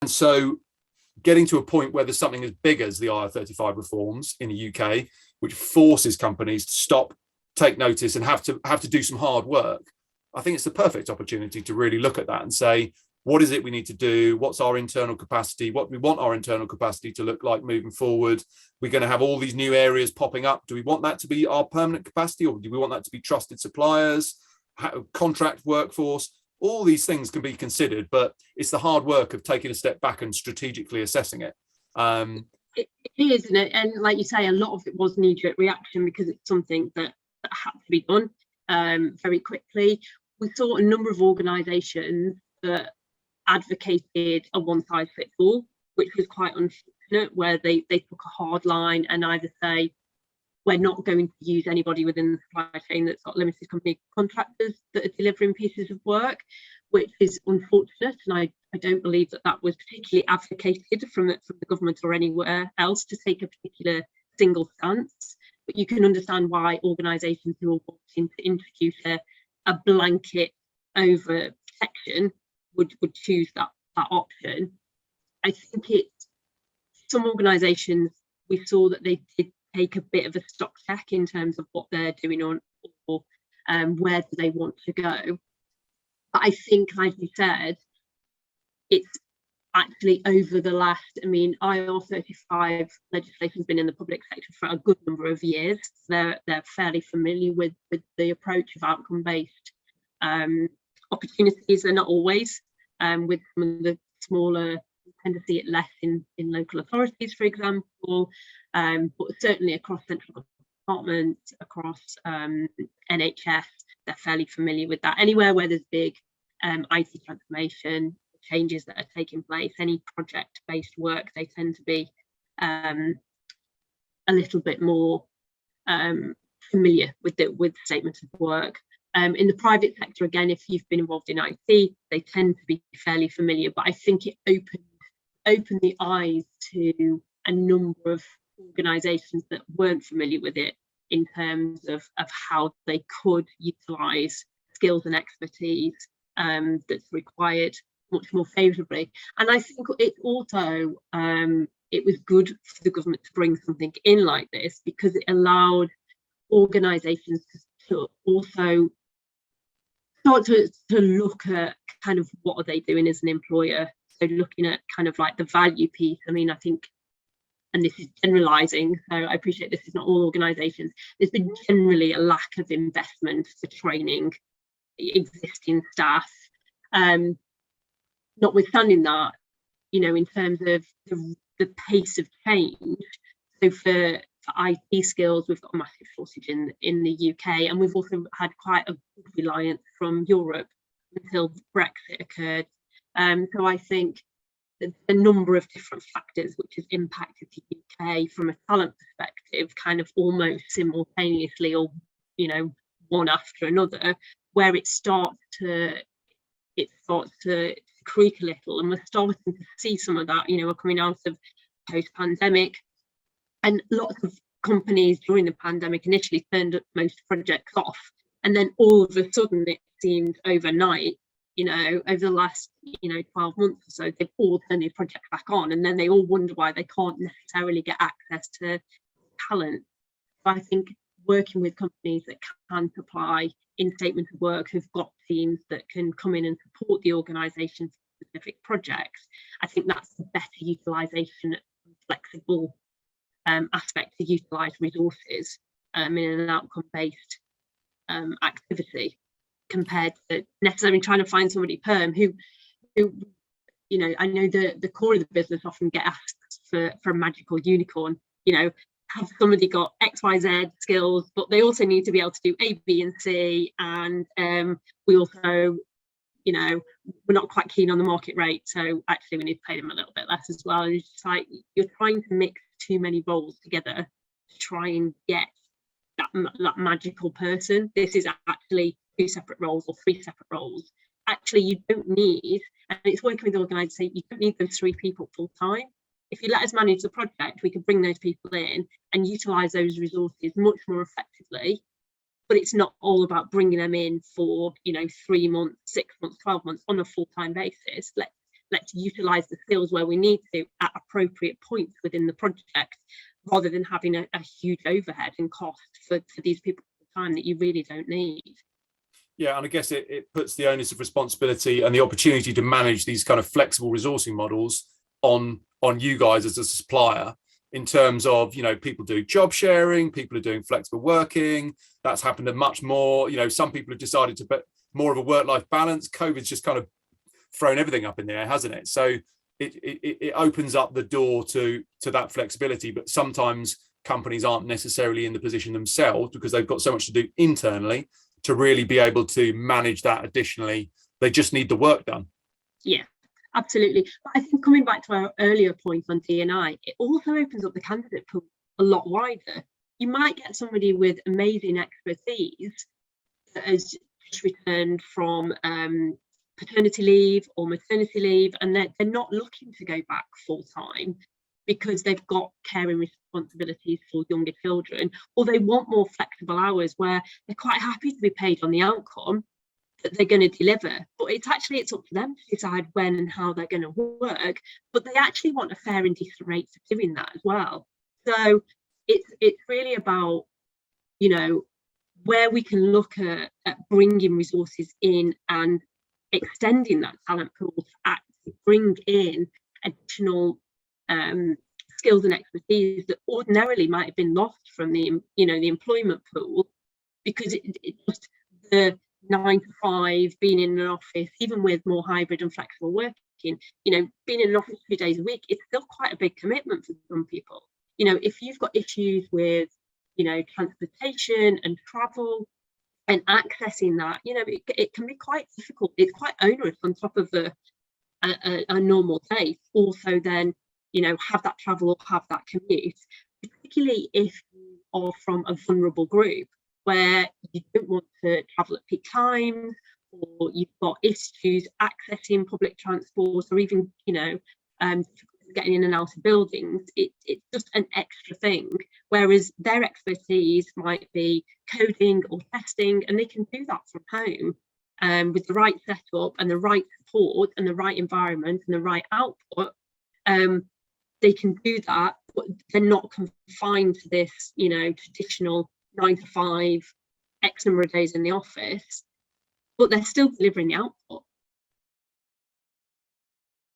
And so getting to a point where there's something as big as the IR35 reforms in the UK, which forces companies to stop, take notice, and have to do some hard work, I think it's the perfect opportunity to really look at that and say, what is it we need to do? What's our internal capacity? What we want our internal capacity to look like moving forward? We're going to have all these new areas popping up. Do we want that to be our permanent capacity, or do we want that to be trusted suppliers, contract workforce? All these things can be considered, but it's the hard work of taking a step back and strategically assessing it. It is, and like you say, a lot of it was knee-jerk reaction because it's something that had to be done very quickly. We saw a number of organisations that advocated a one-size-fits-all, which was quite unfortunate, where they took a hard line and either say, we're not going to use anybody within the supply chain that's got limited company contractors that are delivering pieces of work, which is unfortunate. And I don't believe that was particularly advocated from the government or anywhere else to take a particular single stance. But you can understand why organisations who are wanting to introduce a blanket over protection would choose that option. I think it's some organisations, we saw that they did take a bit of a stock check in terms of what they're doing or where do they want to go. But I think, like you said, it's actually over the last, IR35 legislation has been in the public sector for a good number of years. So they're fairly familiar with the approach of outcome-based opportunities. They're not always, with some of the smaller, we tend to see it less in local authorities, for example, but certainly across central departments, across NHS, they're fairly familiar with that. Anywhere where there's big IT transformation changes that are taking place, any project-based work, they tend to be a little bit more familiar with the statement of work. In the private sector, again, if you've been involved in IT, they tend to be fairly familiar, but I think it opened the eyes to a number of organisations that weren't familiar with it in terms of how they could utilise skills and expertise that's required much more favourably. And I think it also, it was good for the government to bring something in like this, because it allowed organisations to also start to look at kind of what are they doing as an employer. So looking at kind of like the value piece. I mean, I think, and this is generalising, so I appreciate this is not all organisations, there's been generally a lack of investment for training existing staff. Notwithstanding that, in terms of the pace of change, so for IT skills, we've got a massive shortage in the UK, and we've also had quite a big reliance from Europe until Brexit occurred. So I think there's a number of different factors which has impacted the UK from a talent perspective, kind of almost simultaneously, or one after another, where it starts to creak a little, and we're starting to see some of that. We're coming out of post-pandemic, and lots of companies during the pandemic initially turned most projects off, and then all of a sudden it seemed overnight, over the last 12 months or so, they've all turned their projects back on, and then they all wonder why they can't necessarily get access to talent. So I think working with companies that can supply in statement of work, who've got teams that can come in and support the organisation for specific projects, I think that's the better utilisation, flexible aspect to utilise resources in an outcome-based activity, compared to necessarily trying to find somebody perm who I know the core of the business often get asked for a magical unicorn. Have somebody got XYZ skills, but they also need to be able to do A, B, and C, and we also, we're not quite keen on the market rate, so actually we need to pay them a little bit less as well. And it's just like you're trying to mix too many roles together to try and get that magical person. This is actually 2 separate roles or 3 separate roles. Actually, you don't need, and it's working with organisations, you don't need those 3 people full time. If you let us manage the project, we can bring those people in and utilise those resources much more effectively. But it's not all about bringing them in for 3 months, 6 months, 12 months on a full-time basis. let's utilize the skills where we need to at appropriate points within the project, rather than having a huge overhead and cost for these people at the time that you really don't need. Yeah, and I guess it puts the onus of responsibility and the opportunity to manage these kind of flexible resourcing models on you guys as a supplier, in terms of, you know, people do job sharing, people are doing flexible working. That's happened a much more, you know, some people have decided to put more of a work-life balance. COVID's just kind of thrown everything up in the air, hasn't it? So it opens up the door to that flexibility, but sometimes companies aren't necessarily in the position themselves, because they've got so much to do internally, to really be able to manage that additionally. They just need the work done. Yeah, absolutely. But I think, coming back to our earlier point on D&I, it also opens up the candidate pool a lot wider. You might get somebody with amazing expertise that has just returned from paternity leave or maternity leave, and they're not looking to go back full time because they've got caring responsibilities for younger children, or they want more flexible hours where they're quite happy to be paid on the outcome that they're going to deliver. But it's up to them to decide when and how they're going to work, but they actually want a fair and decent rate for doing that as well. So it's really about, you know, where we can look at bringing resources in and extending that talent pool to actually bring in additional skills and expertise that ordinarily might have been lost from the employment pool, because it just, the 9 to 5, being in an office, even with more hybrid and flexible working, you know, being in an office 2 days a week, it's still quite a big commitment for some people. You know, if you've got issues with, you know, transportation and travel and accessing that, you know, it can be quite difficult. It's quite onerous on top of a normal day. Also, then, you know, have that travel or have that commute, particularly if you are from a vulnerable group where you don't want to travel at peak times, or you've got issues accessing public transport, or even, you know, getting in and out of buildings. It's just an extra thing, whereas their expertise might be coding or testing, and they can do that from home with the right setup and the right support and the right environment and the right output. They can do that, but they're not confined to this, you know, traditional 9 to 5, X number of days in the office, but they're still delivering the output.